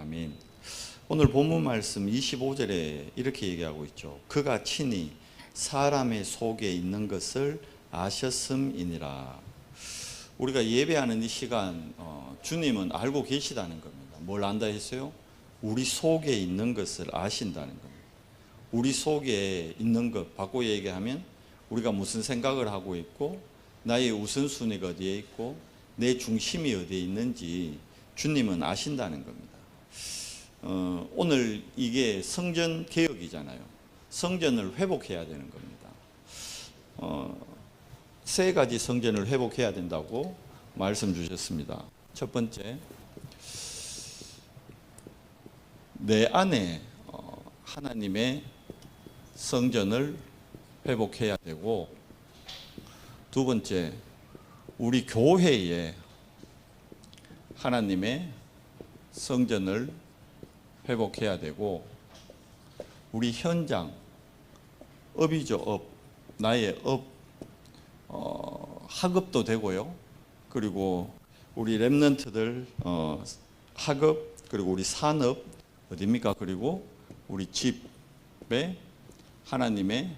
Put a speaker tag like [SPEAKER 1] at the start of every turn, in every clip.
[SPEAKER 1] 아멘. 오늘 본문 말씀 25절에 이렇게 얘기하고 있죠. 그가 친히 사람의 속에 있는 것을 아셨음이니라. 우리가 예배하는 이 시간 주님은 알고 계시다는 겁니다. 뭘 안다 했어요? 우리 속에 있는 것을 아신다는 겁니다. 우리 속에 있는 것, 바꿔 얘기하면 우리가 무슨 생각을 하고 있고 나의 우선순위가 어디에 있고 내 중심이 어디에 있는지 주님은 아신다는 겁니다. 오늘 이게 성전 개혁이잖아요. 성전을 회복해야 되는 겁니다. 세 가지 성전을 회복해야 된다고 말씀 주셨습니다. 첫 번째, 내 안에 하나님의 성전을 회복해야 되고, 두 번째, 우리 교회에 하나님의 성전을 회복해야 되고, 우리 현장, 업이죠, 업. 나의 업, 학업도 되고요. 그리고 우리 렘넌트들 학업, 그리고 우리 산업, 어디입니까? 그리고 우리 집에 하나님의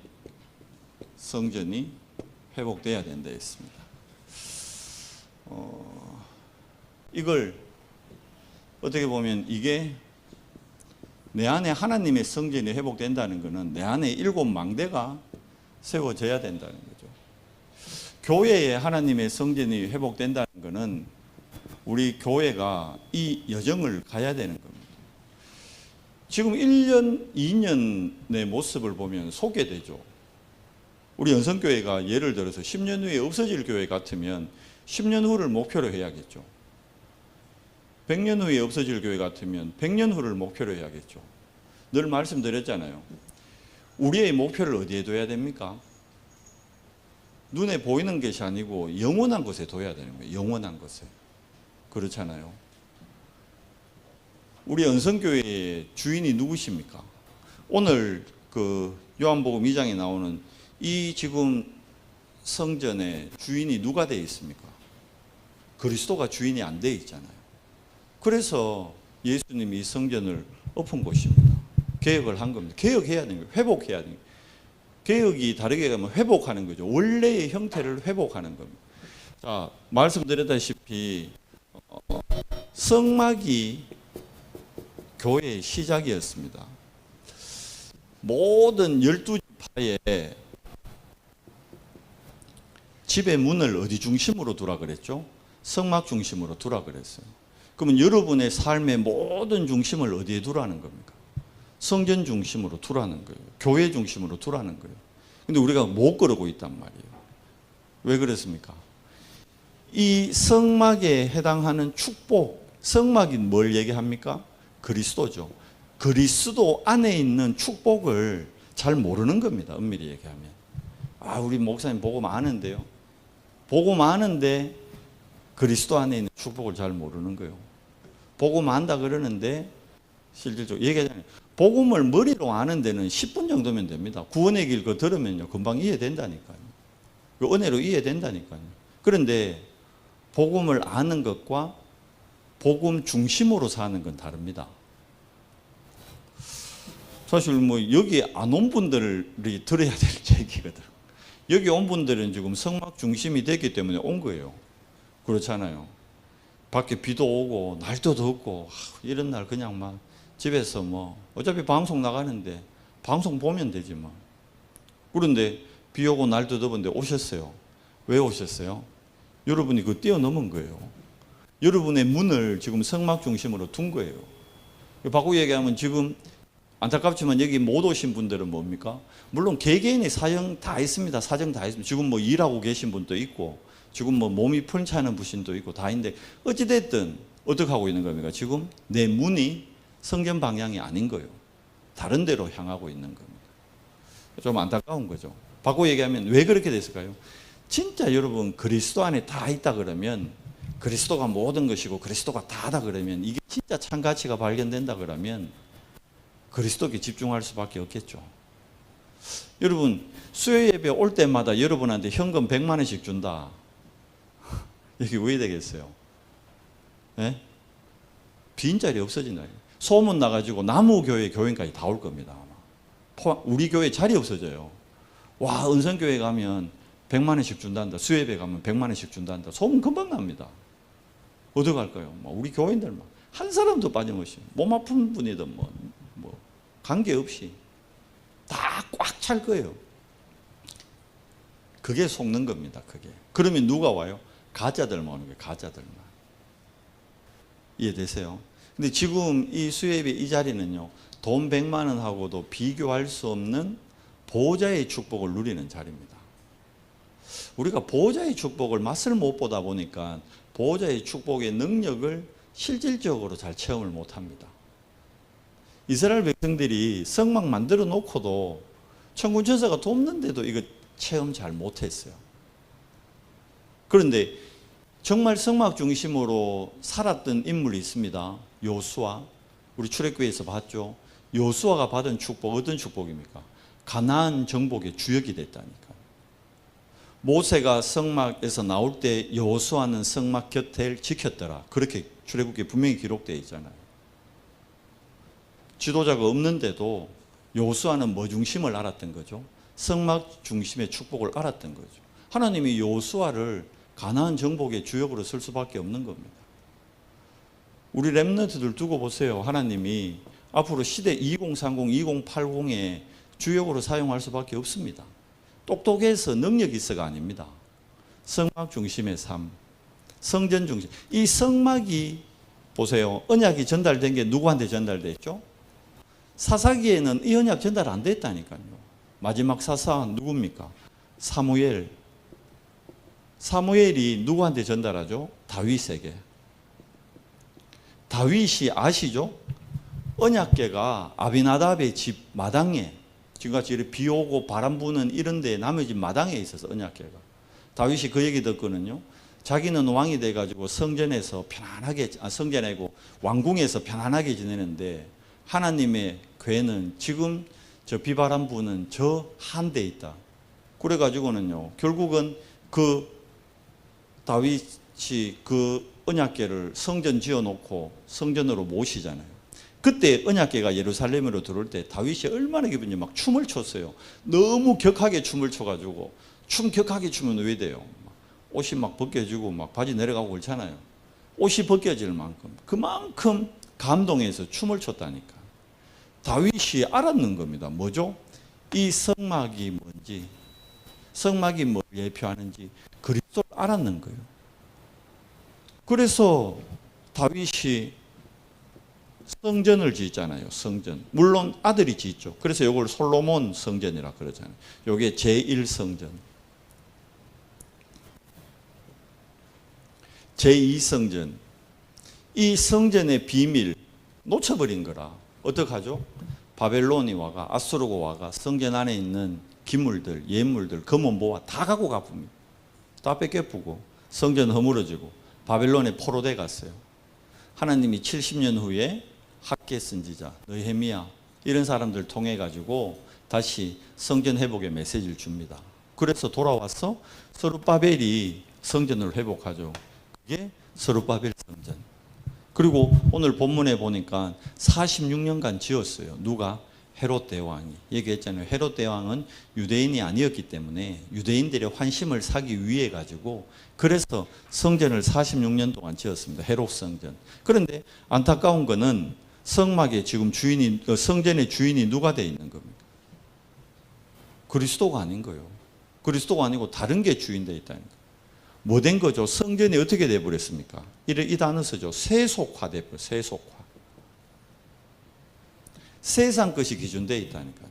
[SPEAKER 1] 성전이 회복돼야 된다 했습니다. 이걸 어떻게 보면 이게 내 안에 하나님의 성전이 회복된다는 것은 내 안에 7 망대가 세워져야 된다는 거죠. 교회에 하나님의 성전이 회복된다는 것은 우리 교회가 이 여정을 가야 되는 겁니다. 지금 1년, 2년의 모습을 보면 소개되죠. 우리 연성교회가 예를 들어서 10년 후에 없어질 교회 같으면 10년 후를 목표로 해야겠죠. 100년 후에 없어질 교회 같으면 100년 후를 목표로 해야겠죠. 늘 말씀드렸잖아요. 우리의 목표를 어디에 둬야 됩니까? 눈에 보이는 것이 아니고 영원한 곳에 둬야 되는 거예요. 영원한 곳에. 그렇잖아요. 우리 연성교회의 주인이 누구십니까? 오늘 그 요한복음 2장에 나오는 이 지금 성전의 주인이 누가 되어 있습니까? 그리스도가 주인이 안 되어 있잖아요. 그래서 예수님이 이 성전을 엎은 곳입니다. 개혁을 한 겁니다. 개혁해야 되는 거예요. 회복해야 되는 거예요. 개혁이 다르게 가면 회복하는 거죠. 원래의 형태를 회복하는 겁니다. 자, 말씀드렸다시피 성막이 교회의 시작이었습니다. 모든 12지파의 집의 문을 어디 중심으로 두라 그랬죠? 성막 중심으로 두라 그랬어요. 그러면 여러분의 삶의 모든 중심을 어디에 두라는 겁니까? 성전 중심으로 두라는 거예요. 교회 중심으로 두라는 거예요. 근데 우리가 못 그러고 있단 말이에요. 왜 그렇습니까? 이 성막에 해당하는 축복, 성막이 뭘 얘기합니까? 그리스도죠. 그리스도 안에 있는 축복을 잘 모르는 겁니다. 엄밀히 얘기하면. 우리 목사님 복음 아는데요. 복음 아는데 그리스도 안에 있는 축복을 잘 모르는 거예요. 복음 안다 그러는데 실질적으로 얘기하잖아요. 복음을 머리로 아는 데는 10분 정도면 됩니다. 구원의 길 그거 들으면요. 금방 이해된다니까요. 그 은혜로 이해된다니까요. 그런데 복음을 아는 것과 복음 중심으로 사는 건 다릅니다. 사실 뭐 여기 안 온 분들이 들어야 될 얘기거든. 여기 온 분들은 지금 성막 중심이 됐기 때문에 온 거예요. 그렇잖아요. 밖에 비도 오고 날도 덥고 이런 날 그냥 막 집에서 뭐 어차피 방송 나가는데 방송 보면 되지 뭐. 그런데 비 오고 날도 더운데 오셨어요. 왜 오셨어요? 여러분이 그 뛰어넘은 거예요. 여러분의 문을 지금 성막 중심으로 둔 거예요. 바꾸고 얘기하면 지금 안타깝지만 여기 못 오신 분들은 뭡니까? 물론 개개인의 사정 다 있습니다. 사정 다 있습니다. 지금 뭐 일하고 계신 분도 있고 지금 뭐 몸이 편찮은 분도 있고 다 있는데 어찌됐든 어떻게 하고 있는 겁니까? 지금 내 문이 성전 방향이 아닌 거예요. 다른 데로 향하고 있는 겁니다. 좀 안타까운 거죠. 바꾸고 얘기하면 왜 그렇게 됐을까요? 진짜 여러분 그리스도 안에 다 있다 그러면 그리스도가 모든 것이고 그리스도가 다다 그러면 이게 진짜 참 가치가 발견된다 그러면 그리스도께 집중할 수밖에 없겠죠. 여러분 수요 예배 올 때마다 여러분한테 현금 100만 원씩 준다. 이게 왜 되겠어요? 네? 빈자리 없어진다. 소문 나가지고 나무교회 교인까지 다 올 겁니다. 아마. 우리 교회 자리 없어져요. 와, 은성교회 가면 100만 원씩 준단다. 수협에 가면 100만 원씩 준단다. 소문 금방 납니다. 어디 갈까요? 우리 교인들만 한 사람도 빠짐없이 몸 아픈 분이든 뭐 관계없이 다 꽉 찰 거예요. 그게 속는 겁니다. 그게. 그러면 누가 와요? 가짜들만 오는 거예요. 가짜들만. 이해되세요? 근데 지금 이 수협의 이 자리는요, 돈 100만 원하고도 비교할 수 없는 보호자의 축복을 누리는 자리입니다. 우리가 보호자의 축복을 맛을 못 보다 보니까 보호자의 축복의 능력을 실질적으로 잘 체험을 못 합니다. 이스라엘 백성들이 성막 만들어 놓고도 천군 천사가 돕는데도 이거 체험 잘 못했어요. 그런데 정말 성막 중심으로 살았던 인물이 있습니다. 요수아. 우리 출애굽기에서 봤죠. 요수아가 받은 축복, 어떤 축복입니까? 가나안 정복의 주역이 됐다니까. 모세가 성막에서 나올 때 여호수아는 성막 곁을 지켰더라. 그렇게 출애굽기에 분명히 기록되어 있잖아요. 지도자가 없는데도 여호수아는 뭐 중심을 알았던 거죠? 성막 중심의 축복을 알았던 거죠. 하나님이 여호수아를 가나안 정복의 주역으로 쓸 수밖에 없는 겁니다. 우리 렘넌트들 두고 보세요. 하나님이 앞으로 시대 2030, 2080의 주역으로 사용할 수밖에 없습니다. 똑똑해서 능력이 있어가 아닙니다. 성막 중심의 삶, 성전 중심. 이 성막이 보세요. 언약이 전달된 게 누구한테 전달됐죠? 사사기에는 이 언약 전달 안 됐다니까요. 마지막 사사 누굽니까? 사무엘. 사무엘이 누구한테 전달하죠? 다윗에게. 다윗이 아시죠? 언약궤가 아비나답의 집 마당에, 지금같이 이렇게 비 오고 바람 부는 이런 데 남의 집 마당에 있어서 언약궤가. 다윗이 그 얘기 듣거든요. 자기는 왕이 돼가지고 성전에서 편안하게, 성전이고 왕궁에서 편안하게 지내는데 하나님의 궤는 지금 저 비바람 부는 저 한 데 있다. 그래가지고는요, 결국은 그 다윗이 그 언약궤를 성전 지어놓고 성전으로 모시잖아요. 그때 언약궤가 예루살렘으로 들어올 때 다윗이 얼마나 기쁜지 막 춤을 췄어요. 너무 격하게 춤을 춰가지고, 춤 격하게 추면 왜 돼요? 옷이 막 벗겨지고 막 바지 내려가고 그렇잖아요. 옷이 벗겨질 만큼, 그만큼 감동해서 춤을 췄다니까. 다윗이 알았는 겁니다. 뭐죠? 이 성막이 뭔지, 성막이 뭘 예표하는지 그리스도를 알았는 거예요. 그래서 다윗이 성전을 짓잖아요. 성전. 물론 아들이 짓죠. 그래서 이걸 솔로몬 성전이라 그러잖아요. 이게 제1성전. 제2성전. 이 성전의 비밀 놓쳐버린 거라. 어떡하죠? 바벨론이 와가, 아수르가 와가 성전 안에 있는 기물들, 예물들, 금은보화 다 갖고 가봅니다. 다 뺏겨쁘고 성전 허물어지고 바벨론에 포로돼 갔어요. 하나님이 70년 후에 학개 선지자, 느헤미야 이런 사람들 통해 가지고 다시 성전 회복의 메시지를 줍니다. 그래서 돌아와서 스룹바벨이 성전을 회복하죠. 그게 스룹바벨 성전. 그리고 오늘 본문에 보니까 46년간 지었어요. 누가? 헤롯 대왕이. 얘기했잖아요. 헤롯 대왕은 유대인이 아니었기 때문에 유대인들의 환심을 사기 위해 가지고 그래서 성전을 46년 동안 지었습니다. 헤롯 성전. 그런데 안타까운 거는 성막의 지금 주인이, 성전의 주인이 누가 돼 있는 겁니까? 그리스도가 아닌 거예요. 그리스도가 아니고 다른 게 주인 돼 있다니까. 뭐 된 거죠? 성전이 어떻게 돼 버렸습니까? 이 단어 쓰죠. 세속화돼 버려. 세속화. 세상 것이 기준되어 있다니까요.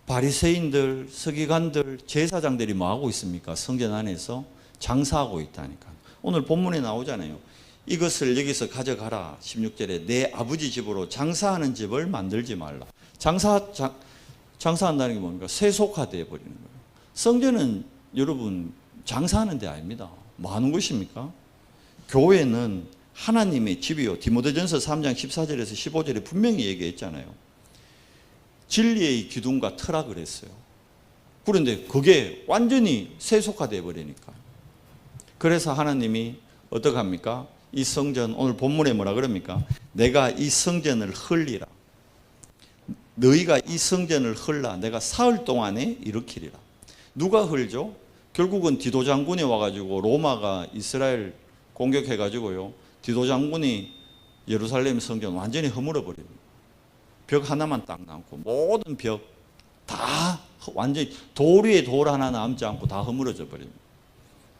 [SPEAKER 1] 바리새인들, 서기관들, 제사장들이 뭐 하고 있습니까? 성전 안에서 장사하고 있다니까. 오늘 본문에 나오잖아요. 이것을 여기서 가져가라. 16절에 내 아버지 집으로 장사하는 집을 만들지 말라. 장사한다는 게 뭡니까? 세속화되어 버리는 거예요. 성전은 여러분 장사하는 데 아닙니다. 뭐 하는 곳입니까? 교회는 하나님의 집이요. 디모데전서 3장 14절에서 15절에 분명히 얘기했잖아요. 진리의 기둥과 터라 했어요. 그런데 그게 완전히 세속화되어 버리니까. 그래서 하나님이 어떡합니까? 이 성전, 오늘 본문에 뭐라 그럽니까? 내가 이 성전을 헐리라. 너희가 이 성전을 헐라. 내가 사흘 동안에 일으키리라. 누가 헐죠? 결국은 디도 장군이 와가지고 로마가 이스라엘 공격해가지고요. 디도 장군이 예루살렘 성전 완전히 허물어 버립니다. 벽 하나만 딱 남고 모든 벽 다 완전히 돌 위에 돌 하나 남지 않고 다 허물어져 버립니다.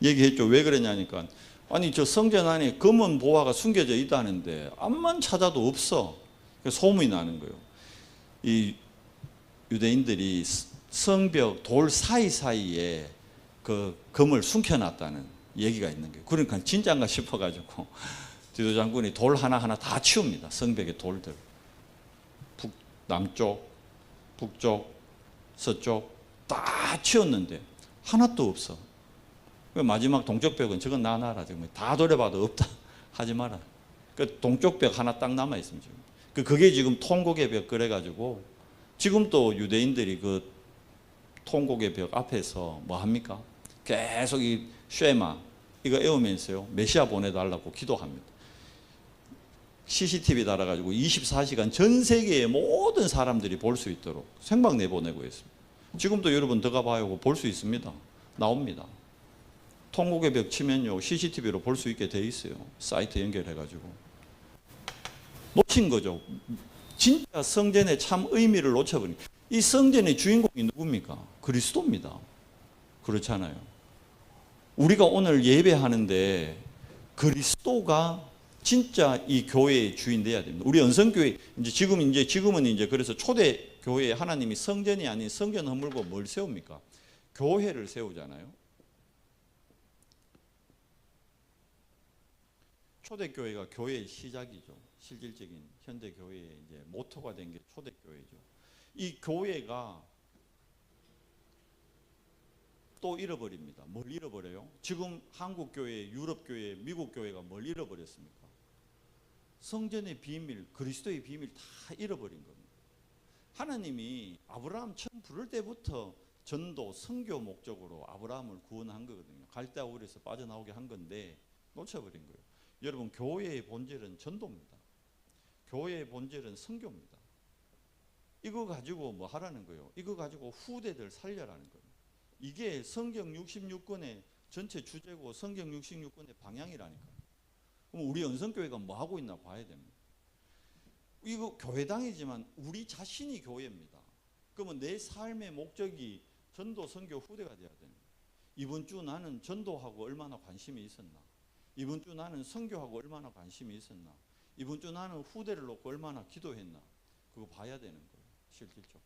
[SPEAKER 1] 얘기했죠. 왜 그러냐니까 아니 저 성전 안에 검은 보화가 숨겨져 있다는데 암만 찾아도 없어. 소문이 나는 거예요. 이 유대인들이 성벽 돌 사이사이에 그 금을 숨겨놨다는 얘기가 있는 거예요. 그러니까 진짜인가 싶어가지고 디도 장군이 돌 하나하나 다 치웁니다. 성벽의 돌들. 남쪽, 북쪽, 서쪽 다 치웠는데 하나도 없어. 마지막 동쪽 벽은 저건 놔놔라. 다 돌려봐도 없다. 하지 마라. 그 동쪽 벽 하나 딱 남아 있습니다. 그게 지금 통곡의 벽 그래가지고 지금 또 유대인들이 그 통곡의 벽 앞에서 뭐 합니까? 계속 이 쉐마 이거 외우면서요. 메시아 보내달라고 기도합니다. CCTV 달아가지고 24시간 전 세계의 모든 사람들이 볼 수 있도록 생방 내보내고 있습니다. 지금도 여러분 들어가 봐요. 볼 수 있습니다. 나옵니다. 통곡의 벽 치면요. CCTV로 볼 수 있게 돼 있어요. 사이트 연결해가지고. 놓친 거죠. 진짜 성전의 참 의미를 놓쳐버린. 이 성전의 주인공이 누굽니까? 그리스도입니다. 그렇잖아요. 우리가 오늘 예배하는데 그리스도가 진짜 이 교회의 주인 돼야 됩니다. 우리 연성교회 지금은 그래서 초대 교회에 하나님이 성전이 아닌 성전 허물고 뭘 세웁니까? 교회를 세우잖아요. 초대 교회가 교회의 시작이죠. 실질적인 현대 교회의 이제 모토가 된 게 초대 교회죠. 이 교회가 또 잃어버립니다. 뭘 잃어버려요? 지금 한국 교회, 유럽 교회, 미국 교회가 뭘 잃어버렸습니까? 성전의 비밀, 그리스도의 비밀 다 잃어버린 겁니다. 하나님이 아브라함 처음 부를 때부터 전도, 선교 목적으로 아브라함을 구원한 거거든요. 갈대아 우에서 빠져나오게 한 건데 놓쳐버린 거예요. 여러분, 교회의 본질은 전도입니다. 교회의 본질은 선교입니다. 이거 가지고 뭐 하라는 거예요? 이거 가지고 후대들 살려라는 거예요. 이게 성경 66권의 전체 주제고 성경 66권의 방향이라니까요. 그럼 우리 연성교회가 뭐 하고 있나 봐야 됩니다. 이거 교회당이지만 우리 자신이 교회입니다. 그러면 내 삶의 목적이 전도, 선교, 후대가 돼야 됩니다. 이번 주 나는 전도하고 얼마나 관심이 있었나? 이번 주 나는 선교하고 얼마나 관심이 있었나? 이번 주 나는 후대를 놓고 얼마나 기도했나? 그거 봐야 되는 거예요. 실질적으로.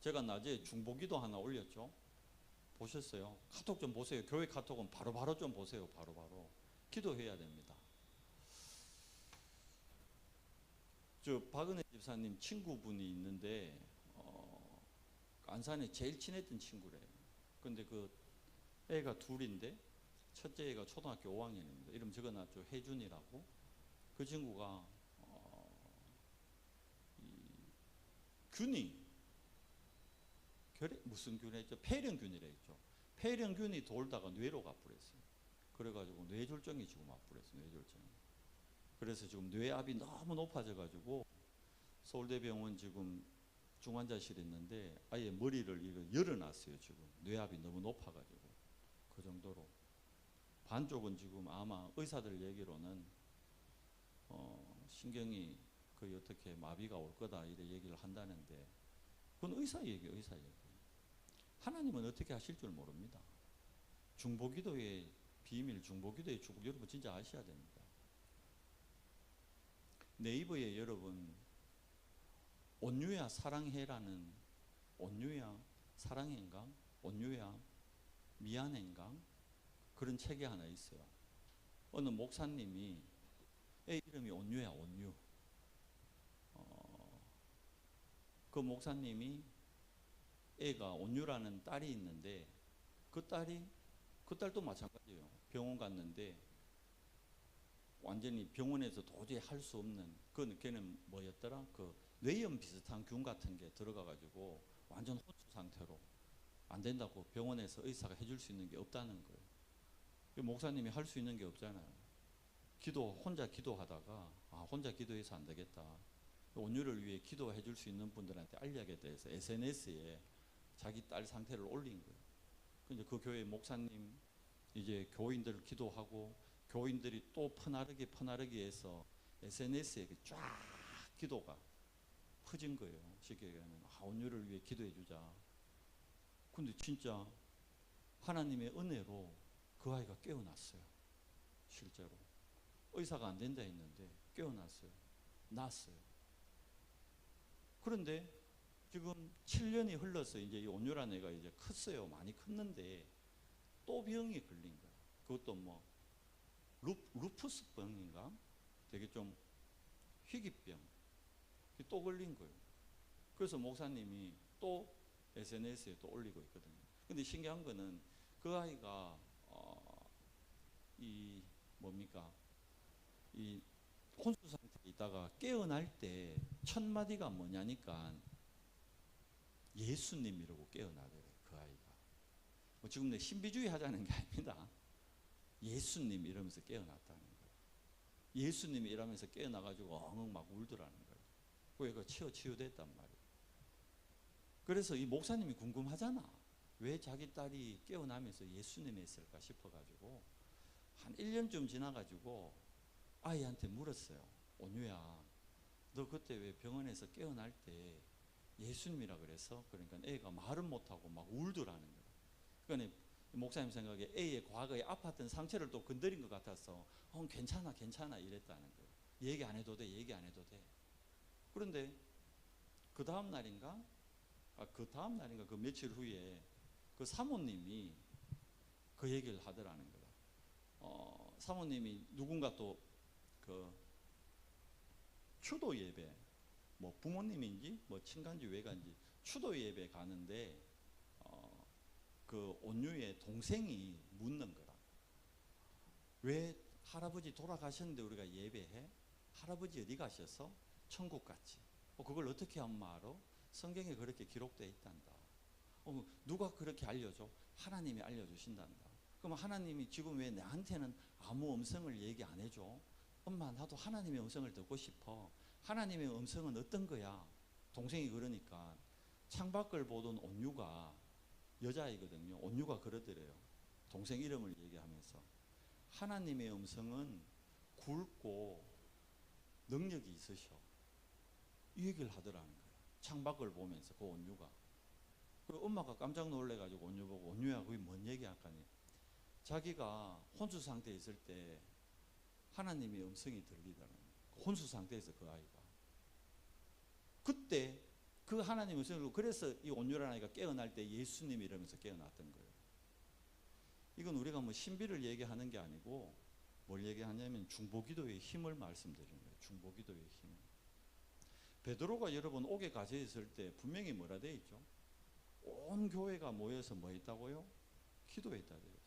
[SPEAKER 1] 제가 낮에 중보기도 하나 올렸죠. 보셨어요? 카톡 좀 보세요. 교회 카톡은 바로바로 좀 보세요. 바로바로. 기도해야 됩니다. 저 박은혜 집사님 친구분이 있는데 안산에 제일 친했던 친구래요. 근데 그 애가 둘인데 첫째 애가 초등학교 5학년입니다. 이름 적어놨죠. 혜준이라고. 그 친구가 균이 무슨 균이 있죠? 폐렴균이라 했죠. 폐렴균이 돌다가 뇌로 가버렸어요. 그래가지고 뇌졸중이 지금 와버렸어요. 뇌졸중이. 그래서 지금 뇌압이 너무 높아져가지고 서울대병원 지금 중환자실에 있는데 아예 머리를 이거 열어놨어요. 지금 뇌압이 너무 높아가지고 그 정도로. 반쪽은 지금 아마 의사들 얘기로는 신경이 거의 어떻게 마비가 올 거다 이래 얘기를 한다는데 그건 의사 얘기예요. 의사 얘기. 하나님은 어떻게 하실 줄 모릅니다. 중보기도의 비밀, 중보기도의 축복 여러분 진짜 아셔야 됩니다. 네이버에 여러분 온유야 사랑해라는 온유야 사랑해인가? 온유야 미안해인가? 그런 책이 하나 있어요. 어느 목사님이 애 이름이 온유야 온유. 그 목사님이 애가 온유라는 딸이 있는데 그 딸도 마찬가지예요. 병원 갔는데 완전히 병원에서 도저히 할 수 없는 걔는 뭐였더라? 그 뇌염 비슷한 균 같은 게 들어가가지고 완전 혼수 상태로 안 된다고 병원에서 의사가 해줄 수 있는 게 없다는 거예요. 목사님이 할 수 있는 게 없잖아요. 혼자 기도하다가 혼자 기도해서 안 되겠다. 온유를 위해 기도해 줄 수 있는 분들한테 알려야겠다 해서 SNS에 자기 딸 상태를 올린 거예요. 근데 그 교회 목사님, 이제 교인들 기도하고 교인들이 또 퍼나르기 해서 SNS에 쫙 기도가 퍼진 거예요. 쉽게 얘기하면 온유를 위해 기도해 주자. 근데 진짜 하나님의 은혜로 그 아이가 깨어났어요. 실제로 의사가 안 된다 했는데 깨어났어요. 났어요. 그런데 지금 7년이 흘러서 이제 이 온유란 애가 이제 컸어요. 많이 컸는데 또 병이 걸린 거야. 그것도 뭐 루푸스병인가? 되게 좀 희귀병. 또 걸린 거예요. 그래서 목사님이 또 SNS에 또 올리고 있거든요. 근데 신기한 거는 그 아이가 이 혼수 상태에 있다가 깨어날 때 첫 마디가 뭐냐니까 예수님이라고 깨어나더래요. 그 아이가. 지금 내 신비주의 하자는 게 아닙니다. 예수님 이러면서 깨어났다는 거예요. 예수님이 이러면서 깨어나가지고 엉엉 막 울더라는 거예요. 그 애가 치유됐단 말이에요. 그래서 이 목사님이 궁금하잖아. 왜 자기 딸이 깨어나면서 예수님이 했을까 싶어가지고 한 1년쯤 지나가지고 아이한테 물었어요. 온유야, 너 그때 왜 병원에서 깨어날 때 예수님이라 그래서? 그러니까 애가 말은 못하고 막 울더라는 거예요. 그러니까 목사님 생각에 애의 과거에 아팠던 상처를 또 건드린 것 같아서 괜찮아 이랬다는 거예요. 얘기 안 해도 돼. 그런데 그 다음 날인가 그 며칠 후에 그 사모님이 그 얘기를 하더라는 거다. 사모님이 누군가 또 그 추도 예배, 뭐 부모님인지 뭐 친간지 외간지 추도 예배 가는데 그 온유의 동생이 묻는 거다. 왜 할아버지 돌아가셨는데 우리가 예배해? 할아버지 어디 가셔서? 천국 갔지. 그걸 어떻게 엄마 알아? 성경에 그렇게 기록되어 있단다. 누가 그렇게 알려줘? 하나님이 알려주신단다. 그럼 하나님이 지금 왜 나한테는 아무 음성을 얘기 안 해줘? 엄마, 나도 하나님의 음성을 듣고 싶어. 하나님의 음성은 어떤 거야? 동생이 그러니까 창밖을 보던 온유가 여자이거든요. 온유가 그러더래요. 동생 이름을 얘기하면서 하나님의 음성은 굵고 능력이 있으셔. 이 얘기를 하더라는 거예요. 창밖을 보면서 그 온유가. 그리고 엄마가 깜짝 놀래가지고 온유 보고 온유야 그게 뭔 얘기야 하니 자기가 혼수 상태에 있을 때 하나님의 음성이 들리더라는 거예요. 혼수 상태에서 그 아이가. 그때 그 하나님의 음성을 그래서 이 온유라는 아이가 깨어날 때 예수님 이러면서 깨어났던 거예요. 이건 우리가 뭐 신비를 얘기하는 게 아니고 뭘 얘기하냐면 중보기도의 힘을 말씀드리는 거예요. 중보기도의 힘. 베드로가 여러분 옥에 갇혀 있을 때 분명히 뭐라 되어 있죠? 온 교회가 모여서 뭐 했다고요? 기도했다 되어 있어요.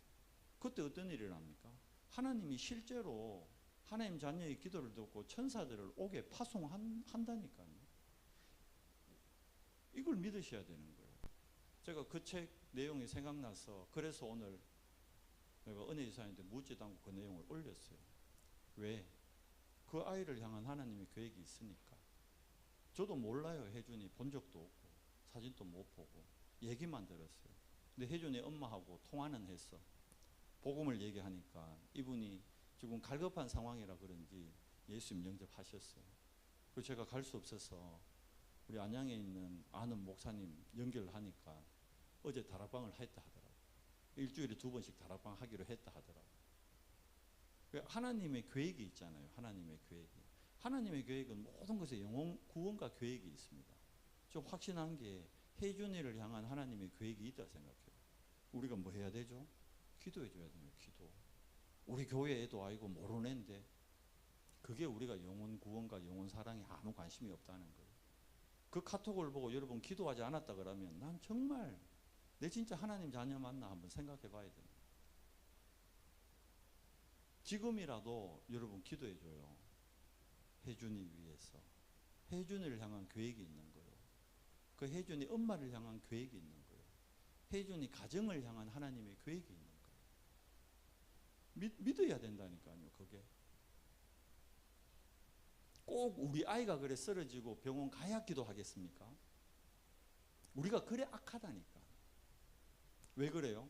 [SPEAKER 1] 그때 어떤 일이 납니까? 하나님이 실제로 하나님 자녀의 기도를 듣고 천사들을 옥에 파송한다니까요. 이걸 믿으셔야 되는 거예요. 제가 그 책 내용이 생각나서 그래서 오늘 내가 은혜 이사님한테 묻지도 않고 그 내용을 올렸어요. 왜? 그 아이를 향한 하나님의 계획이 있으니까. 저도 몰라요. 혜준이 본 적도 없고 사진도 못 보고 얘기만 들었어요. 근데 혜준이 엄마하고 통화는 했어. 복음을 얘기하니까 이분이 지금 갈급한 상황이라 그런지 예수님 영접하셨어요. 그래서 제가 갈 수 없어서 우리 안양에 있는 아는 목사님 연결을 하니까 어제 다락방을 했다 하더라고요. 일주일에 2번씩 다락방 하기로 했다 하더라고요. 하나님의 계획이 있잖아요. 하나님의 계획이. 하나님의 계획은 모든 것에 영혼 구원과 계획이 있습니다. 좀 확신한 게 혜준이를 향한 하나님의 계획이 있다 생각해요. 우리가 뭐 해야 되죠? 기도해 줘야 돼요. 기도. 우리 교회 애도 아니고 모르는 애인데 그게 우리가 영혼 구원과 영혼 사랑에 아무 관심이 없다는 거예요. 그 카톡을 보고 여러분 기도하지 않았다 그러면 난 정말 내 진짜 하나님 자녀 맞나 한번 생각해 봐야 됩니다. 지금이라도 여러분 기도해 줘요. 혜준이 위해서. 혜준이를 향한 계획이 있는 거예요. 그 혜준이 엄마를 향한 계획이 있는 거예요. 혜준이 가정을 향한 하나님의 계획이 있는 거예요. 믿어야 된다니까요. 그게 꼭 우리 아이가 그래 쓰러지고 병원 가야 기도하겠습니까? 우리가 그래 악하다니까. 왜 그래요?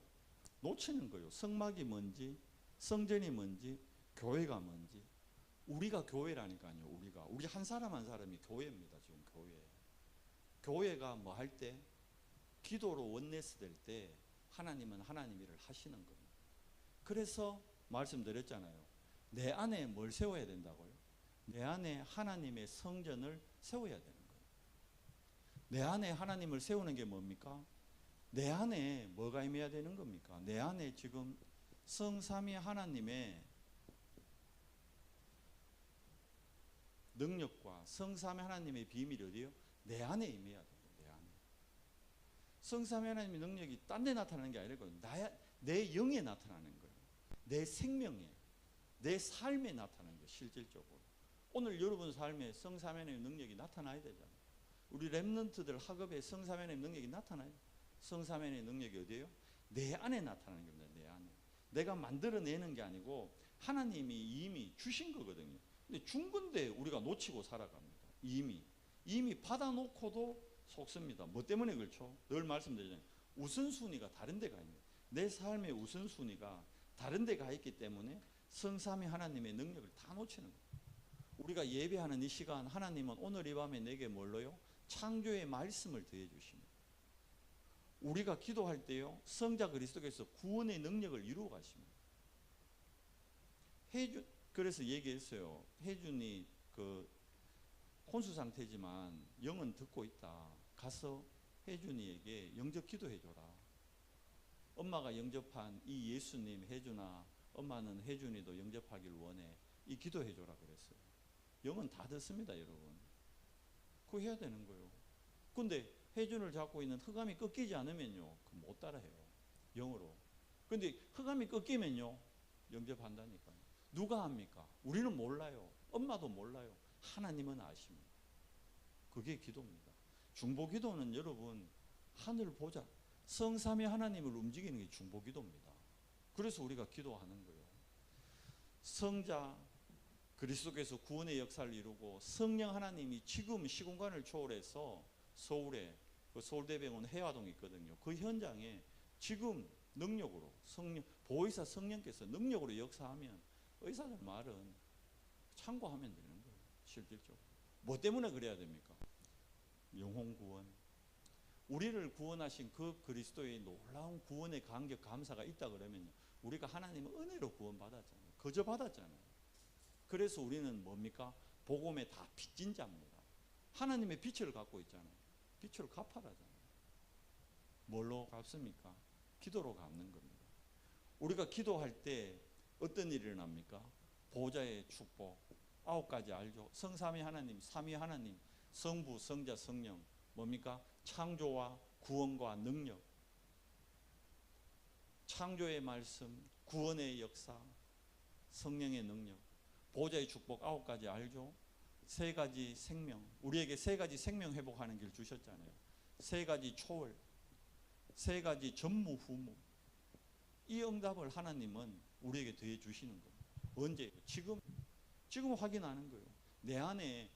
[SPEAKER 1] 놓치는 거예요. 성막이 뭔지, 성전이 뭔지, 교회가 뭔지. 우리가 교회라니까요. 우리 한 사람 한 사람이 교회입니다. 지금 교회. 교회가 뭐 할 때, 기도로 원네스 될 때 하나님은 하나님 일을 하시는 겁니다. 그래서 말씀드렸잖아요. 내 안에 뭘 세워야 된다고요? 내 안에 하나님의 성전을 세워야 되는 거예요. 내 안에 하나님을 세우는 게 뭡니까? 내 안에 뭐가 임해야 되는 겁니까? 내 안에 지금 성삼위 하나님의 능력과 성삼위 하나님의 비밀이 어디요? 내 안에 임해야 돼요. 내 안에. 성삼위 하나님의 능력이 딴 데 나타나는 게 아니고 내 영에 나타나는 거예요. 내 생명에, 내 삶에 나타나는 거예요. 실질적으로. 오늘 여러분 삶에 성삼위 하나님의 능력이 나타나야 되잖아요. 우리 렘넌트들 학업에 성삼위 하나님의 능력이 나타나요. 성삼위 하나님의 능력이 어디예요? 내 안에 나타나는 겁니다. 내 안에. 내가 만들어내는 게 아니고 하나님이 이미 주신 거거든요. 근데 준 건데 우리가 놓치고 살아갑니다. 이미 받아놓고도 속습니다. 뭐 때문에 그렇죠? 늘 말씀드리잖아요. 우선순위가 다른 데가 있는, 내 삶의 우선순위가 다른 데가 있기 때문에 성삼위 하나님의 능력을 다 놓치는 거예요. 우리가 예배하는 이 시간, 하나님은 오늘 이 밤에 내게 뭘로요? 창조의 말씀을 더해 주십니다. 우리가 기도할 때요, 성자 그리스도께서 구원의 능력을 이루어 가십니다. 그래서 얘기했어요. 혜준이 혼수 상태지만 영은 듣고 있다. 가서 혜준이에게 영접 기도해줘라. 엄마가 영접한 이 예수님, 혜준아, 엄마는 혜준이도 영접하길 원해. 이 기도해줘라 그랬어요. 영은 다 듣습니다, 여러분. 그거 해야 되는 거예요. 근데 혜준을 잡고 있는 흑암이 꺾이지 않으면요, 못 따라해요. 영으로. 근데 흑암이 꺾이면요, 영접한다니까요. 누가 합니까? 우리는 몰라요. 엄마도 몰라요. 하나님은 아십니다. 그게 기도입니다. 중보 기도는 여러분, 하늘 보자. 성삼위 하나님을 움직이는 게 중보 기도입니다. 그래서 우리가 기도하는 거예요. 성자 그리스도께서 구원의 역사를 이루고 성령 하나님이 지금 시공간을 초월해서 서울에 서울대병원 해화동이 있거든요. 그 현장에 지금 능력으로 보혜사 성령께서 능력으로 역사하면 의사들 말은 참고하면 되는 거예요. 실질적으로. 뭐 때문에 그래야 됩니까? 영혼 구원. 우리를 구원하신 그 그리스도의 놀라운 구원의 감격 감사가 있다 그러면요, 우리가 하나님의 은혜로 구원받았잖아요. 거저 받았잖아요. 그래서 우리는 뭡니까? 복음에 다 빚진 자입니다. 하나님의 빛을 갖고 있잖아요. 빛을 갚아라잖아요. 뭘로 갚습니까? 기도로 갚는 겁니다. 우리가 기도할 때 어떤 일이 일어납니까? 보좌의 축복 9가지 알죠? 성삼위 하나님, 삼위 하나님, 성부, 성자, 성령 뭡니까? 창조와 구원과 능력, 창조의 말씀, 구원의 역사, 성령의 능력, 보좌의 축복 9가지 알죠? 3가지 생명, 우리에게 3가지 생명 회복하는 길 주셨잖아요. 3가지 초월, 3가지 전무후무. 이 응답을 하나님은 우리에게 더해 주시는 겁니다. 언제? 지금 확인하는 거예요. 내 안에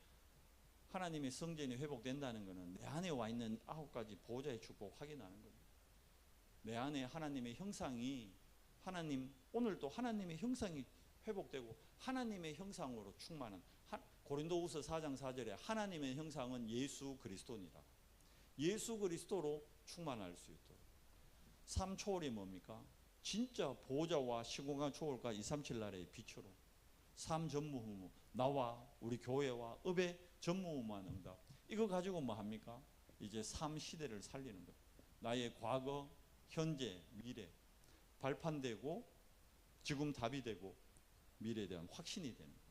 [SPEAKER 1] 하나님의 성전이 회복된다는 것은 내 안에 와 있는 9가지 보좌의 축복 확인하는 거예요. 내 안에 하나님의 형상이 오늘도 하나님의 형상이 회복되고 하나님의 형상으로 충만한, 고린도후서 4장 4절에 하나님의 형상은 예수 그리스도니라. 예수 그리스도로 충만할 수 있도록. 3초월이 뭡니까? 진짜 보좌와 시공간 초월과 237 나라의 빛으로. 3전무후무, 나와 우리 교회와 업의 전무후무한 응답. 이거 가지고 뭐 합니까? 이제 3시대를 살리는 것. 나의 과거, 현재, 미래 발판되고 지금 답이 되고 미래에 대한 확신이 됩니다.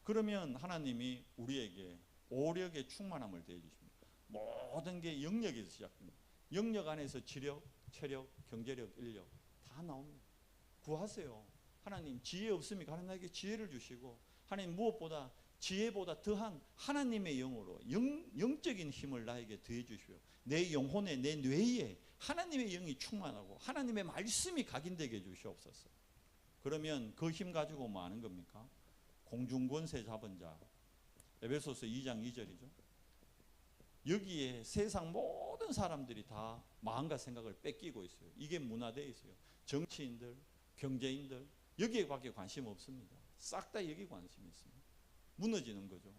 [SPEAKER 1] 그러면 하나님이 우리에게 오력의 충만함을 더해 주십니다. 모든 게 영역에서 시작됩니다. 영역 안에서 지력, 체력, 경제력, 인력 다 나옵니다. 구하세요. 하나님 지혜 없습니까? 하나님 나에게 지혜를 주시고, 하나님 무엇보다 지혜보다 더한 하나님의 영으로 영적인 힘을 나에게 더해 주시오. 내 영혼에, 내 뇌에 하나님의 영이 충만하고 하나님의 말씀이 각인되게 해 주시옵소서. 그러면 그 힘 가지고 뭐 하는 겁니까? 공중권세 잡은 자. 에베소서 2장 2절이죠. 여기에 세상 모든 사람들이 다 마음과 생각을 뺏기고 있어요. 이게 문화되어 있어요. 정치인들, 경제인들 여기에밖에 관심 없습니다. 싹 다 여기 관심이 있습니다. 무너지는 거죠.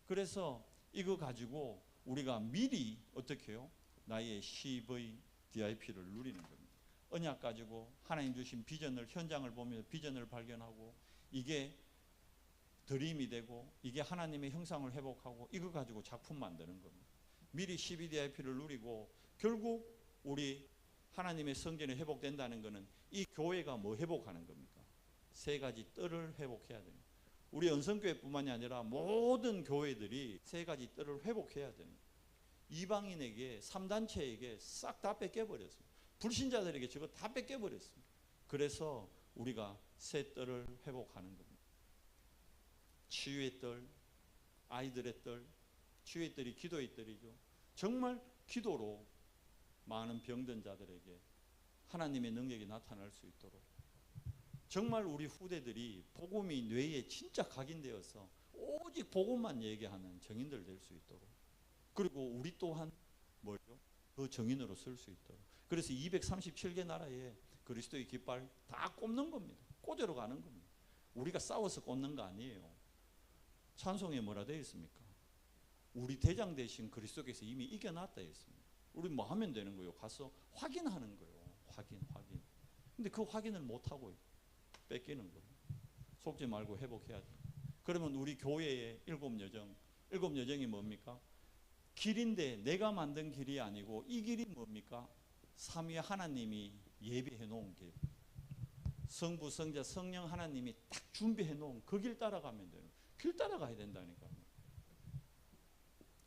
[SPEAKER 1] 그래서 이거 가지고 우리가 미리 어떻게 해요? 나의 CVDIP를 누리는 겁니다. 언약 가지고 하나님 주신 비전을, 현장을 보며 비전을 발견하고 이게 드림이 되고 이게 하나님의 형상을 회복하고 이거 가지고 작품 만드는 겁니다. 미리 CVDIP를 누리고 결국 우리 하나님의 성전이 회복된다는 것은 이 교회가 뭐 회복하는 겁니까? 세 가지 뜰을 회복해야 됩니다. 우리 연성교회뿐만이 아니라 모든 교회들이 세 가지 뜰을 회복해야 됩니다. 이방인에게 3단체에게 싹 다 뺏겨버렸습니다. 불신자들에게 저거 다 뺏겨버렸습니다. 그래서 우리가 세 뜰을 회복하는 겁니다. 치유의 뜰, 아이들의 뜰, 치유의 뜰이 기도의 뜰이죠. 정말 기도로 많은 병든 자들에게 하나님의 능력이 나타날 수 있도록 정말 우리 후대들이 복음이 뇌에 진짜 각인되어서 오직 복음만 얘기하는 정인들 될 수 있도록 그리고 우리 또한 뭐죠? 그 정인으로 쓸 수 있도록 그래서 237개 나라에 그리스도의 깃발 다 꼽는 겁니다. 꽂으러 가는 겁니다. 우리가 싸워서 꽂는 거 아니에요. 찬송에 뭐라 되어 있습니까? 우리 대장 대신 그리스도께서 이미 이겨놨다 했습니다. 우리 뭐 하면 되는 거예요? 가서 확인하는 거예요. 확인. 근데 그 확인을 못하고 뺏기는 거예요. 속지 말고 회복해야 돼요. 그러면 우리 교회의 일곱 여정이 뭡니까? 길인데 내가 만든 길이 아니고 이 길이 뭡니까? 삼위 하나님이 예비해 놓은 길. 성부, 성자, 성령 하나님이 딱 준비해 놓은 그 길 따라가면 돼요. 길 따라가야 된다니까요.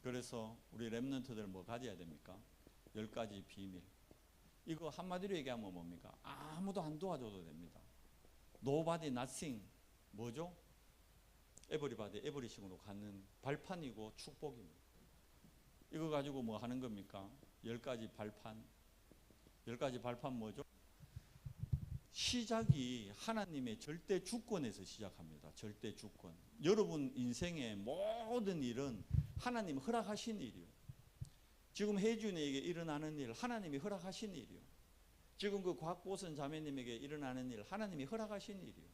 [SPEAKER 1] 그래서 우리 렘넌트들 뭐 가져야 됩니까? 10가지 비밀. 이거 한마디로 얘기하면 뭡니까? 아무도 안 도와줘도 됩니다. Nobody, nothing. 뭐죠? Everybody, everything으로 가는 발판이고 축복입니다. 이거 가지고 뭐 하는 겁니까? 10가지 발판. 10가지 발판 뭐죠? 시작이 하나님의 절대 주권에서 시작합니다. 절대 주권. 여러분 인생의 모든 일은 하나님 허락하신 일이요. 지금 혜준에게 일어나는 일 하나님이 허락하신 일이요. 지금 그 곽보선 자매님에게 일어나는 일 하나님이 허락하신 일이요.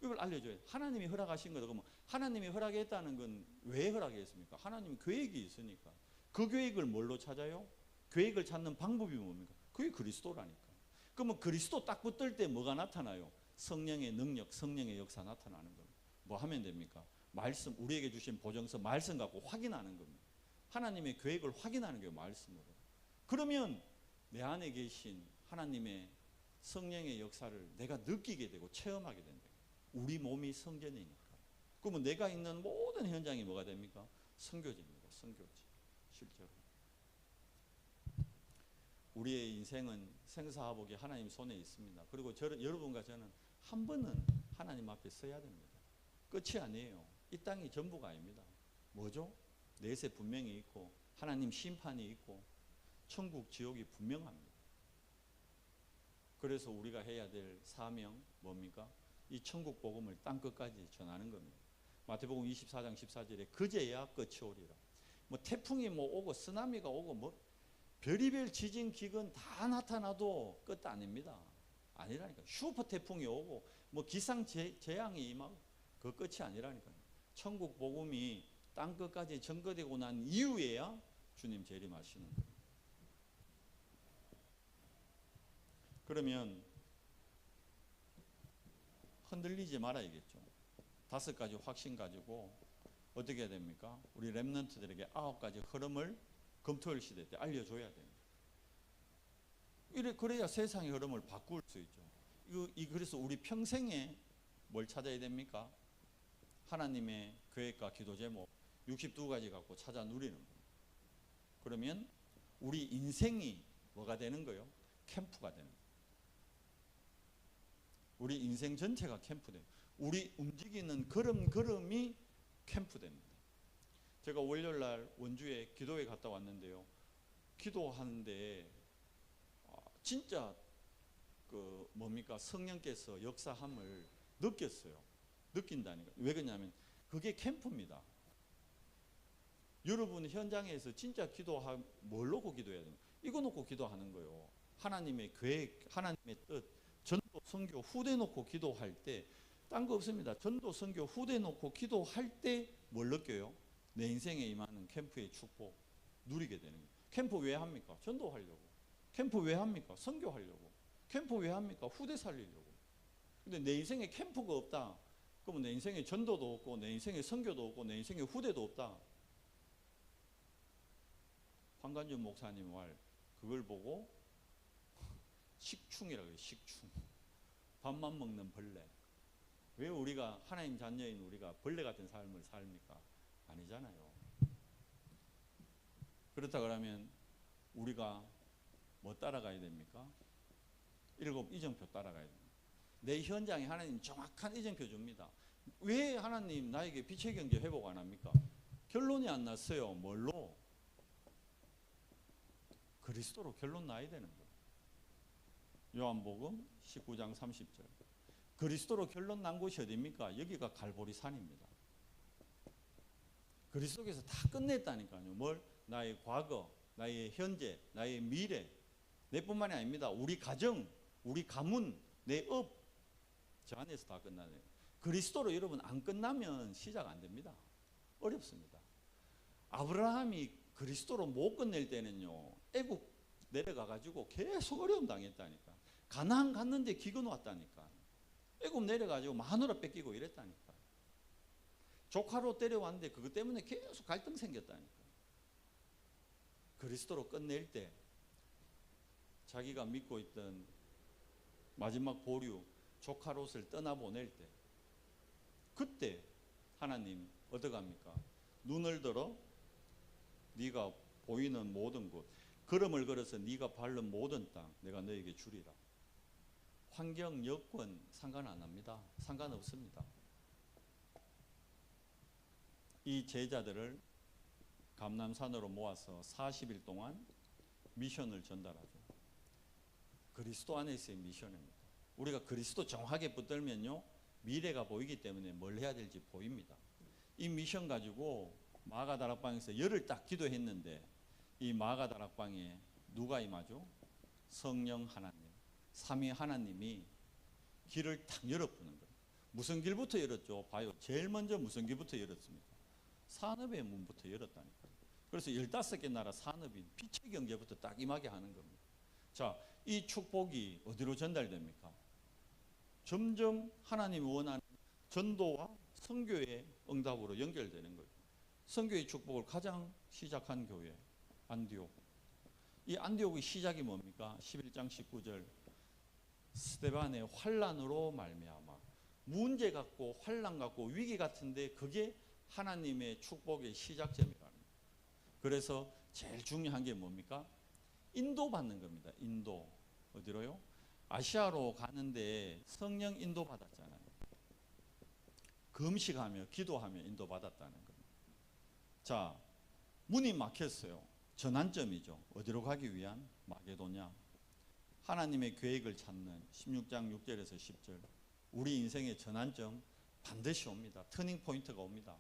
[SPEAKER 1] 이걸 알려줘요. 하나님이 허락하신 거다. 그러면 하나님이 허락했다는 건 왜 허락했습니까? 하나님이 계획이 있으니까. 그 계획을 뭘로 찾아요? 계획을 찾는 방법이 뭡니까? 그게 그리스도라니까. 그러면 그리스도 딱 붙을 때 뭐가 나타나요? 성령의 능력, 성령의 역사 나타나는 겁니다. 뭐 하면 됩니까? 말씀, 우리에게 주신 보정서 말씀 갖고 확인하는 겁니다. 하나님의 계획을 확인하는 거예요, 말씀으로. 그러면 내 안에 계신 하나님의 성령의 역사를 내가 느끼게 되고 체험하게 된다. 우리 몸이 성전이니까. 그러면 내가 있는 모든 현장이 뭐가 됩니까? 선교지입니다. 선교지. 실제로. 우리의 인생은 생사화복이 하나님 손에 있습니다. 그리고 여러분과 저는 한 번은 하나님 앞에 서야 됩니다. 끝이 아니에요. 이 땅이 전부가 아닙니다. 뭐죠? 내세 분명히 있고 하나님 심판이 있고 천국 지옥이 분명합니다. 그래서 우리가 해야 될 사명 뭡니까? 이 천국 복음을 땅 끝까지 전하는 겁니다. 마태복음 24장 14절에 그제야 끝이 오리라. 뭐 태풍이 뭐 오고 쓰나미가 오고 뭐 별의별 지진 기근 다 나타나도 끝 아닙니다. 아니라니까. 슈퍼 태풍이 오고 뭐 기상 재앙이 임하고 그 끝이 아니라니까요. 천국 복음이 땅 끝까지 전거되고 난 이후에야 주님 재림하시는 거예요. 그러면 흔들리지 말아야겠죠. 5가지 확신 가지고 어떻게 해야 됩니까? 우리 렘넌트들에게 9가지 흐름을 금토일 시대 때 알려줘야 됩니다. 그래야 세상의 흐름을 바꿀 수 있죠. 그래서 우리 평생에 뭘 찾아야 됩니까? 하나님의 계획과 기도 제목 62가지 갖고 찾아 누리는 겁니다. 그러면 우리 인생이 뭐가 되는 거예요? 캠프가 되는 거예요. 우리 인생 전체가 캠프 돼요. 우리 움직이는 걸음걸음이 캠프 됩니다. 제가 월요일날 원주에 기도회 갔다 왔는데요. 기도하는데 진짜 그 뭡니까 성령께서 역사함을 느꼈어요. 느낀다니까. 왜 그러냐면 그게 캠프입니다. 여러분 현장에서 진짜 기도하 뭘 놓고 기도해야 됩니까? 이거 놓고 기도하는 거예요. 하나님의 계획, 하나님의 뜻, 전도 선교 후대 놓고 기도할 때 딴 거 없습니다. 전도 선교 후대 놓고 기도할 때 뭘 느껴요? 내 인생에 임하는 캠프의 축복 누리게 되는 거예요. 캠프 왜 합니까? 전도하려고. 캠프 왜 합니까? 선교하려고. 캠프 왜 합니까? 후대 살리려고. 근데 내 인생에 캠프가 없다. 그러면 내 인생에 전도도 없고 내 인생에 선교도 없고 내 인생에 후대도 없다. 황관준 목사님 말 그걸 보고 식충이라고 해요. 식충. 밥만 먹는 벌레. 왜 우리가 하나님 자녀인 우리가 벌레 같은 삶을 삽니까? 아니잖아요. 그렇다 그러면 우리가 뭐 따라가야 됩니까? 7 이정표 따라가야 됩니다. 내 현장에 하나님 정확한 이정표 줍니다. 왜 하나님 나에게 빛의 경제 회복 안 합니까? 결론이 안 났어요. 뭘로? 그리스도로 결론 나야 되는 거예요. 요한복음 19장 30절. 그리스도로 결론 난 곳이 어디입니까? 여기가 갈보리산입니다. 그리스도께서 다 끝냈다니까요. 뭘? 나의 과거, 나의 현재, 나의 미래. 내뿐만이 아닙니다. 우리 가정, 우리 가문, 내 업, 저 안에서 다 끝나네요. 그리스도로 여러분 안 끝나면 시작 안 됩니다. 어렵습니다. 아브라함이 그리스도로 못 끝낼 때는요, 애국 내려가가지고 계속 어려움 당했다니까. 가나안 갔는데 기근 왔다니까. 애국 내려가지고 마누라 뺏기고 이랬다니까. 조카로 데려왔는데 그것 때문에 계속 갈등 생겼다니까. 그리스도로 끝낼 때 자기가 믿고 있던 마지막 보류 조카 롯을 떠나보낼 때 그때 하나님 어떡합니까? 눈을 들어 네가 보이는 모든 곳 걸음을 걸어서 네가 밟는 모든 땅 내가 너에게 주리라. 환경, 여건 상관 안 합니다. 상관없습니다. 이 제자들을 감람산으로 모아서 40일 동안 미션을 전달하죠. 그리스도 안에서의 미션입니다. 우리가 그리스도 정확하게 붙들면요 미래가 보이기 때문에 뭘 해야 될지 보입니다. 이 미션 가지고 마가다락방에서 열흘 딱 기도했는데 이 마가다락방에 누가 임하죠? 성령 하나님, 삼위 하나님이 길을 탁 열어보는 거예요. 무슨 길부터 열었죠? 봐요. 제일 먼저 무슨 길부터 열었습니까? 산업의 문부터 열었다니까요. 그래서 15개 나라 산업인 빛의 경제부터 딱 임하게 하는 겁니다. 자, 이 축복이 어디로 전달됩니까? 점점 하나님이 원하는 전도와 선교의 응답으로 연결되는 거예요. 선교의 축복을 가장 시작한 교회 안디옥. 이 안디옥의 시작이 뭡니까? 11장 19절 스데반의 환난으로 말미암아 문제 같고 환난 같고 위기 같은데 그게 하나님의 축복의 시작점이라는 거예요. 그래서 제일 중요한 게 뭡니까? 인도받는 겁니다. 인도. 어디로요? 아시아로 가는데 성령 인도받았잖아요. 금식하며 기도하며 인도받았다는 겁니다. 자, 문이 막혔어요. 전환점이죠. 어디로 가기 위한? 마게도냐. 하나님의 계획을 찾는 16장 6절에서 10절. 우리 인생의 전환점 반드시 옵니다. 터닝 포인트가 옵니다.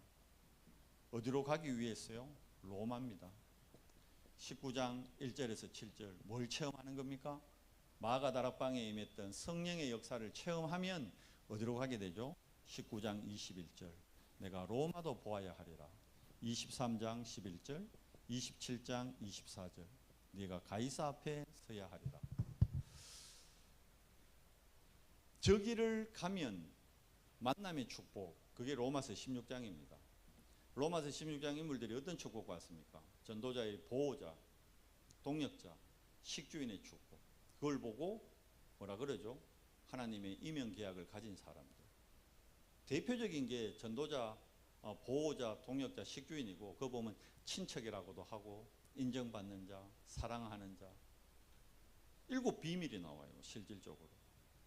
[SPEAKER 1] 어디로 가기 위해서요? 로마입니다. 19장 1절에서 7절. 뭘 체험하는 겁니까? 마가다락방에 임했던 성령의 역사를 체험하면 어디로 가게 되죠? 19장 21절. 내가 로마도 보아야 하리라. 23장 11절. 27장 24절. 네가 가이사 앞에 서야 하리라. 저기를 가면 만남의 축복. 그게 로마서 16장입니다. 로마서 16장 인물들이 어떤 축복 받습니까? 전도자의 보호자, 동역자, 식주인의 축복. 그걸 보고 뭐라 그러죠? 하나님의 이명 계약을 가진 사람들. 대표적인 게 전도자, 보호자, 동역자, 식주인이고 그거 보면 친척이라고도 하고 인정받는 자, 사랑하는 자. 7 비밀이 나와요. 실질적으로.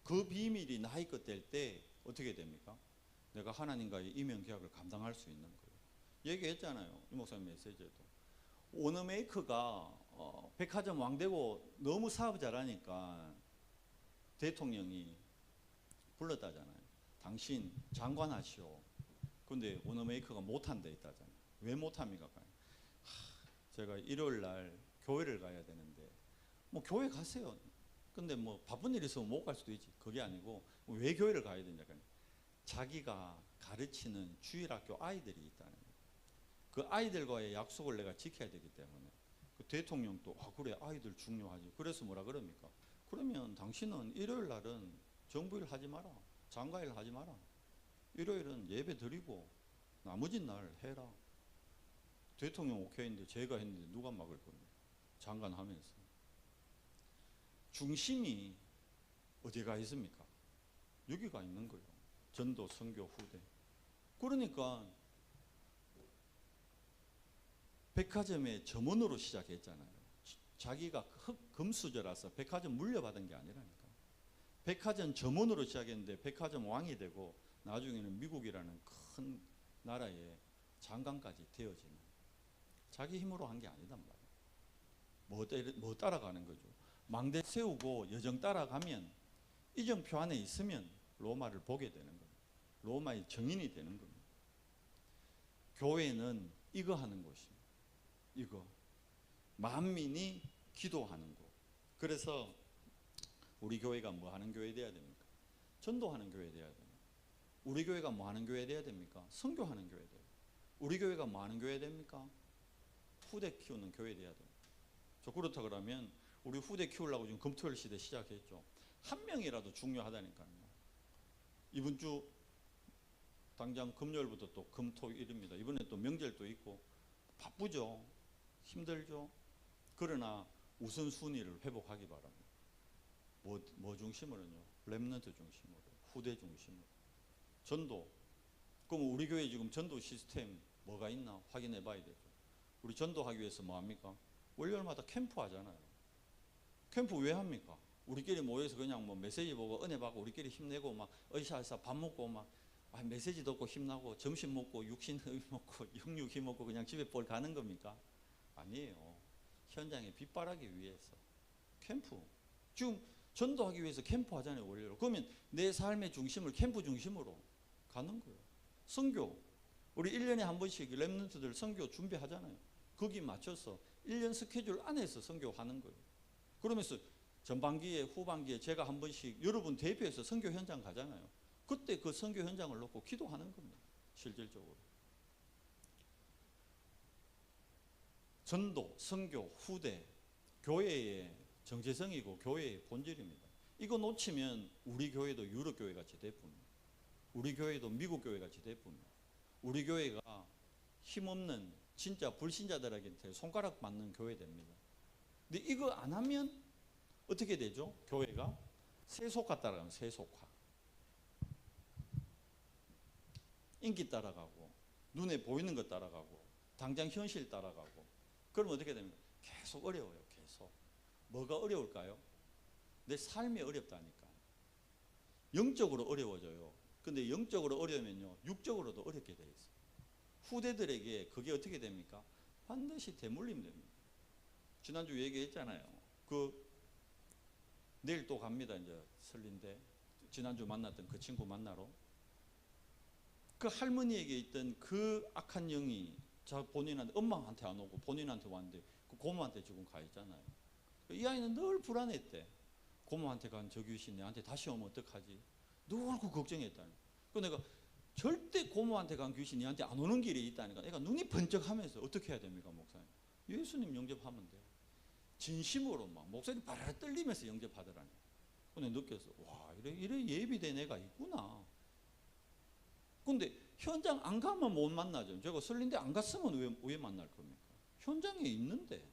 [SPEAKER 1] 그 비밀이 나의 것 될 때 어떻게 됩니까? 내가 하나님과의 이명 계약을 감당할 수 있는 거예요. 얘기했잖아요. 이 목사님 메시지에도. 오너메이커가 백화점 왕되고 너무 사업 잘하니까 대통령이 불렀다잖아요. 당신 장관 하시오. 근데 오너메이커가 못한다 했다잖아요. 왜 못합니까? 제가 일요일 날 교회를 가야 되는데 뭐 교회 가세요. 근데 뭐 바쁜 일 있으면 못 갈 수도 있지. 그게 아니고 왜 교회를 가야 되냐. 자기가 가르치는 주일학교 아이들이 있다는 거예요. 그 아이들과의 약속을 내가 지켜야 되기 때문에 그 대통령도 그래 아이들 중요하지. 그래서 뭐라 그럽니까? 그러면 당신은 일요일 날은 정부일 하지 마라. 장가일 하지 마라. 일요일은 예배 드리고 나머지 날 해라. 대통령 오케이인데 제가 했는데 누가 막을 겁니까? 장관 하면서. 중심이 어디가 있습니까? 여기가 있는 거예요. 전도, 선교, 후대. 그러니까 백화점의 점원으로 시작했잖아요. 자기가 금수저라서 백화점 물려받은 게 아니라니까. 백화점 점원으로 시작했는데 백화점 왕이 되고 나중에는 미국이라는 큰 나라의 장관까지 되어지는, 자기 힘으로 한 게 아니단 말이에요. 뭐 따라가는 거죠. 망대 세우고 여정 따라가면 이정표 안에 있으면 로마를 보게 되는 겁니다. 로마의 정인이 되는 겁니다. 교회는 이거 하는 곳입니다. 이거 만민이 기도하는 곳. 그래서 우리 교회가 뭐 하는 교회 돼야 됩니까? 전도하는 교회 돼야 됩니다. 우리 교회가 뭐 하는 교회 돼야 됩니까? 선교하는 교회 돼요. 우리 교회가 뭐 하는 교회 됩니까? 후대 키우는 교회 돼야 됩니다. 저 그렇다 그러면 우리 후대 키우려고 지금 금토일 시대 시작했죠. 한 명이라도 중요하다니까요. 이번 주 당장 금요일부터 또 금토일입니다. 이번에 또 명절도 있고 바쁘죠. 힘들죠. 그러나 우선순위를 회복하기 바랍니다. 뭐 중심으로요? 렘넌트 중심으로, 후대 중심으로. 전도. 그럼 우리 교회 지금 전도 시스템 뭐가 있나 확인해 봐야 되죠. 우리 전도하기 위해서 뭐 합니까? 월요일마다 캠프 하잖아요. 캠프 왜 합니까? 우리끼리 모여서 그냥 뭐 메시지 보고 은혜 받고 우리끼리 힘내고 막 으쌰으쌰 밥 먹고 막 메시지 듣고 힘나고 점심 먹고 육신 먹고 영육 힘 먹고 그냥 집에 볼 가는 겁니까? 아니에요. 현장에 빛발하기 위해서 캠프. 지금 전도하기 위해서 캠프 하잖아요. 월요일. 그러면 내 삶의 중심을 캠프 중심으로 가는 거예요. 선교. 우리 1년에 한 번씩 렘넌트들 선교 준비하잖아요. 거기 맞춰서 1년 스케줄 안에서 선교하는 거예요. 그러면서 전반기에 후반기에 제가 한 번씩 여러분 대표해서 선교 현장 가잖아요. 그때 그 선교 현장을 놓고 기도하는 겁니다. 실질적으로. 전도, 선교, 후대, 교회의 정체성이고 교회의 본질입니다. 이거 놓치면 우리 교회도 유럽 교회 같이 돼버립니다. 우리 교회도 미국 교회 같이 돼버립니다. 우리 교회가 힘없는 진짜 불신자들에게 손가락 맞는 교회 됩니다. 근데 이거 안 하면 어떻게 되죠? 교회가 세속화 따라가면 세속화. 인기 따라가고 눈에 보이는 것 따라가고 당장 현실 따라가고 그러면 어떻게 됩니까? 계속 어려워요. 계속. 뭐가 어려울까요? 내 삶이 어렵다니까. 영적으로 어려워져요. 근데 영적으로 어려우면요 육적으로도 어렵게 돼 있어요. 후대들에게 그게 어떻게 됩니까? 반드시 대물림 됩니다. 지난주 얘기했잖아요. 내일 또 갑니다. 이제 설린데 지난주 만났던 그 친구 만나러 그 할머니에게 있던 그 악한 영이 본인한테 엄마한테 안 오고 본인한테 왔는데 그 고모한테 지금 가 있잖아요. 이 아이는 늘 불안했대. 고모한테 간 저 귀신 내한테 다시 오면 어떡하지? 늘 그 걱정했다는. 그 내가 절대 고모한테 간 귀신이 니한테 안 오는 길이 있다니까. 내가 눈이 번쩍하면서 어떻게 해야 됩니까, 목사님? 예수님 영접하면 돼요. 진심으로 막 목소리 바라라 떨리면서 영접하더라니. 근데 느꼈어. 와, 이래 예비된 애가 있구나. 근데 현장 안 가면 못 만나죠. 제가 설린데 안 갔으면 왜 만날 겁니까? 현장에 있는데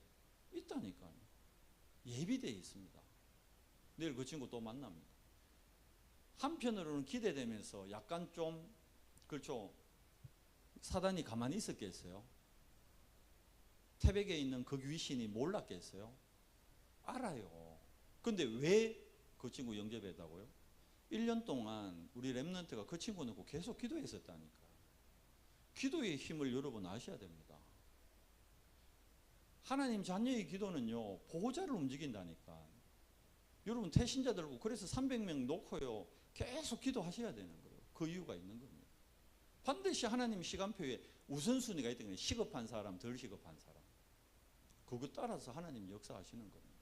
[SPEAKER 1] 있다니까요. 예비되어 있습니다. 내일 그 친구 또 만납니다. 한편으로는 기대되면서 약간 좀 그렇죠. 사단이 가만히 있었겠어요? 태백에 있는 그 귀신이 몰랐겠어요? 알아요. 근데 왜 그 친구 영접했다고요? 1년 동안 우리 렘넌트가 그 친구 놓고 계속 기도했었다니까. 기도의 힘을 여러분 아셔야 됩니다. 하나님 자녀의 기도는요 보호자를 움직인다니까. 여러분 태신자들고 그래서 300명 놓고요 계속 기도하셔야 되는 거예요. 그 이유가 있는 겁니다. 반드시 하나님 시간표에 우선순위가 있는 거예요. 시급한 사람, 덜 시급한 사람. 그거 따라서 하나님 역사하시는 겁니다.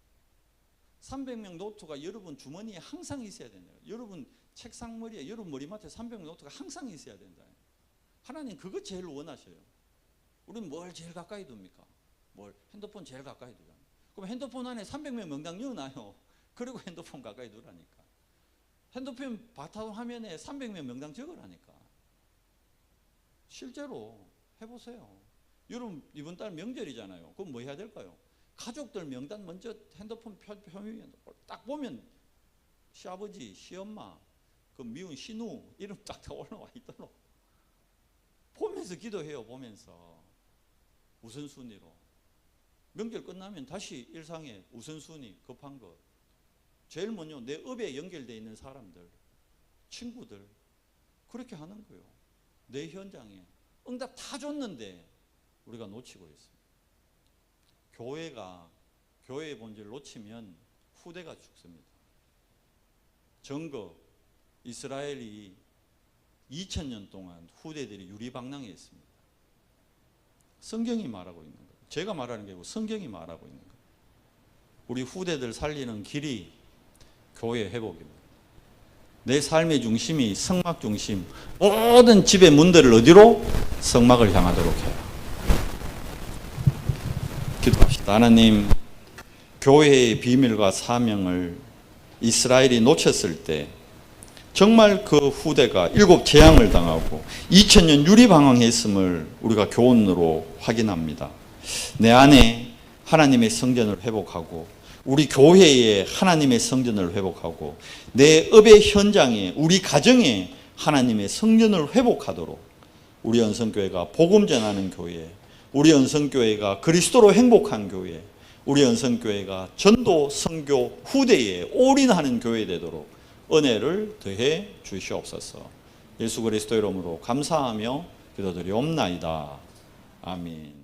[SPEAKER 1] 300명 노트가 여러분 주머니에 항상 있어야 된다. 여러분 책상 머리에, 여러분 머리맡에 300명 노트가 항상 있어야 된다. 하나님 그거 제일 원하셔요. 우리는 뭘 제일 가까이 둡니까? 뭘 핸드폰 제일 가까이 두잖아요. 그럼 핸드폰 안에 300명 명당 넣어놔요. 그리고 핸드폰 가까이 두라니까. 핸드폰 바탕 화면에 300명 명당 적으라니까. 실제로 해보세요. 여러분 이번 달 명절이잖아요. 그럼 뭐 해야 될까요? 가족들 명단 먼저 핸드폰 표면에 딱 보면 시아버지, 시엄마, 그 미운 신우 이름 딱 올라와 있도록 보면서 기도해요. 보면서 우선순위로. 명절 끝나면 다시 일상에 우선순위 급한 것. 제일 먼저 내 업에 연결되어 있는 사람들, 친구들 그렇게 하는 거예요. 내 현장에 응답 다 줬는데 우리가 놓치고 있습니다. 교회의 본질을 놓치면 후대가 죽습니다. 정거 이스라엘이 2000년 동안 후대들이 유리방랑했습니다. 성경이 말하고 있는 거예요. 제가 말하는 게 아니고 성경이 말하고 있는 거예요. 우리 후대들 살리는 길이 교회 회복입니다. 내 삶의 중심이 성막 중심, 모든 집의 문들을 어디로? 성막을 향하도록 해요. 기도합시다. 하나님, 교회의 비밀과 사명을 이스라엘이 놓쳤을 때 정말 그 후대가 7 재앙을 당하고 2000년 유리방황했음을 우리가 교훈으로 확인합니다. 내 안에 하나님의 성전을 회복하고 우리 교회에 하나님의 성전을 회복하고 내 업의 현장에 우리 가정에 하나님의 성전을 회복하도록 우리 연성교회가 복음 전하는 교회, 우리 연성교회가 그리스도로 행복한 교회, 우리 연성교회가 전도 선교 후대에 올인하는 교회 되도록 은혜를 더해 주시옵소서. 예수 그리스도 이름으로 감사하며 기도드리옵나이다. 아멘.